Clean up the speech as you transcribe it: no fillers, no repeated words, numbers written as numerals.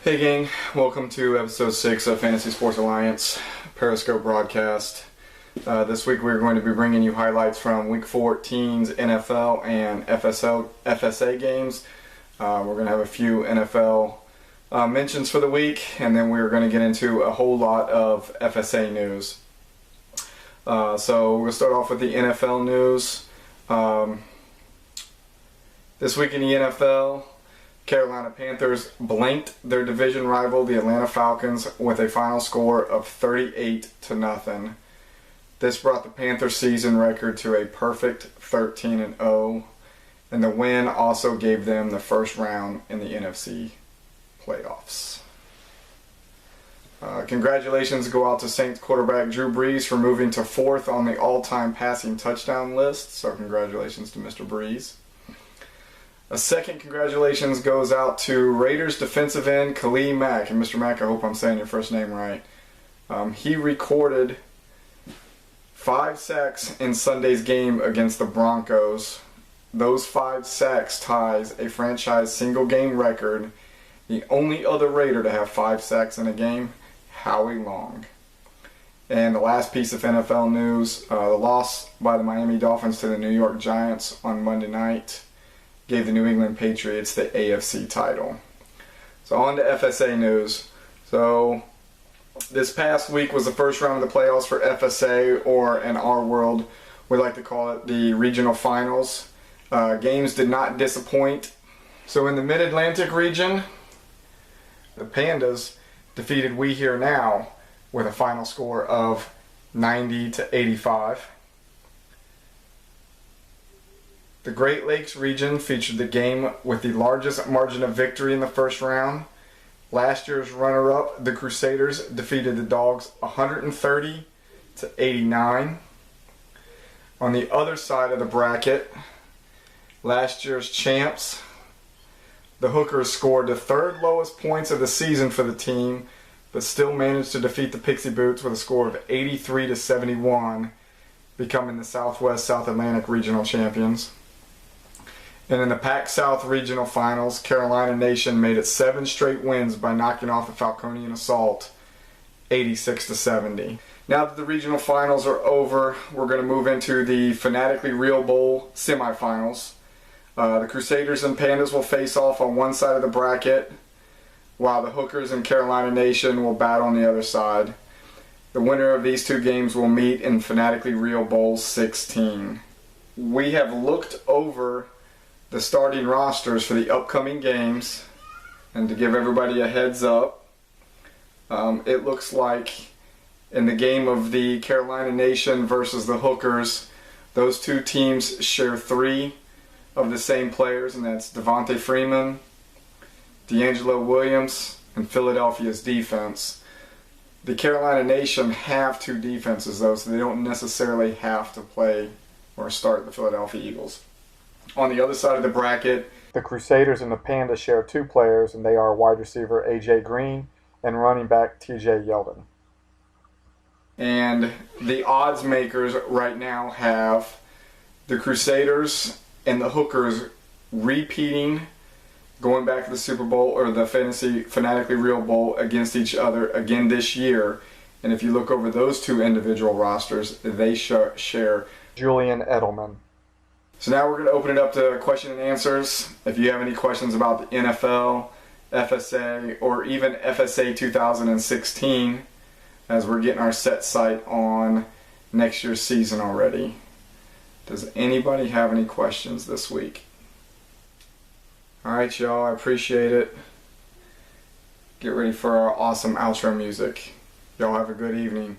Hey gang, welcome to episode 6 of Fantasy Sports Alliance Periscope broadcast. This week we're going to be bringing you highlights from Week 14's NFL and FSA games. We're going to have a few NFL mentions for the week, and then we're going to get into a whole lot of FSA news. So we'll start off with the NFL news. This week in the NFL, Carolina Panthers blanked their division rival, the Atlanta Falcons, with a final score of 38-0. This brought the Panthers' season record to a perfect 13-0, and the win also gave them the first round in the NFC playoffs. Congratulations go out to Saints quarterback Drew Brees for moving to 4th on the all-time passing touchdown list, so congratulations to Mr. Brees. A second congratulations goes out to Raiders defensive end Khalil Mack. And Mr. Mack, I hope I'm saying your first name right. He recorded 5 sacks in Sunday's game against the Broncos. Those 5 sacks ties a franchise single game record. The only other Raider to have 5 sacks in a game, Howie Long. And the last piece of NFL news, the loss by the Miami Dolphins to the New York Giants on Monday night gave the New England Patriots the AFC title. So on to FSA news. So this past week was the first round of the playoffs for FSA, or in our world, we like to call it the regional finals. Games did not disappoint. So in the Mid-Atlantic region, the Pandas defeated We Here Now with a final score of 90-85. The Great Lakes region featured the game with the largest margin of victory in the first round. Last year's runner-up, the Crusaders, defeated the Dogs 130-89. On the other side of the bracket, last year's champs, the Hookers, scored the 3rd lowest points of the season for the team, but still managed to defeat the Pixie Boots with a score of 83-71, becoming the Southwest South Atlantic regional champions. And in the Pac South Regional Finals, Carolina Nation made it 7 straight wins by knocking off the Falconian Assault 86-70. Now that the regional finals are over, we're going to move into the Fanatically Real Bowl semifinals. The Crusaders and Pandas will face off on one side of the bracket, while the Hookers and Carolina Nation will battle on the other side. The winner of these 2 games will meet in Fanatically Real Bowl 16. We have looked over the starting rosters for the upcoming games, and to give everybody a heads up, it looks like in the game of the Carolina Nation versus the Hookers, those 2 teams share 3 of the same players, and that's Devontae Freeman, D'Angelo Williams, and Philadelphia's defense. The Carolina Nation have 2 defenses though, so they don't necessarily have to play or start the Philadelphia Eagles. On the other side of the bracket, the Crusaders and the Pandas share 2 players, and they are wide receiver A.J. Green and running back T.J. Yeldon. And the odds makers right now have the Crusaders and the Hookers repeating, going back to the Super Bowl or the Fanatically Real Bowl against each other again this year. And if you look over those 2 individual rosters, they share Julian Edelman. So now we're going to open it up to question and answers. If you have any questions about the NFL, FSA, or even FSA 2016, as we're getting our set sight on next year's season already. Does anybody have any questions this week? Alright y'all, I appreciate it. Get ready for our awesome outro music. Y'all have a good evening.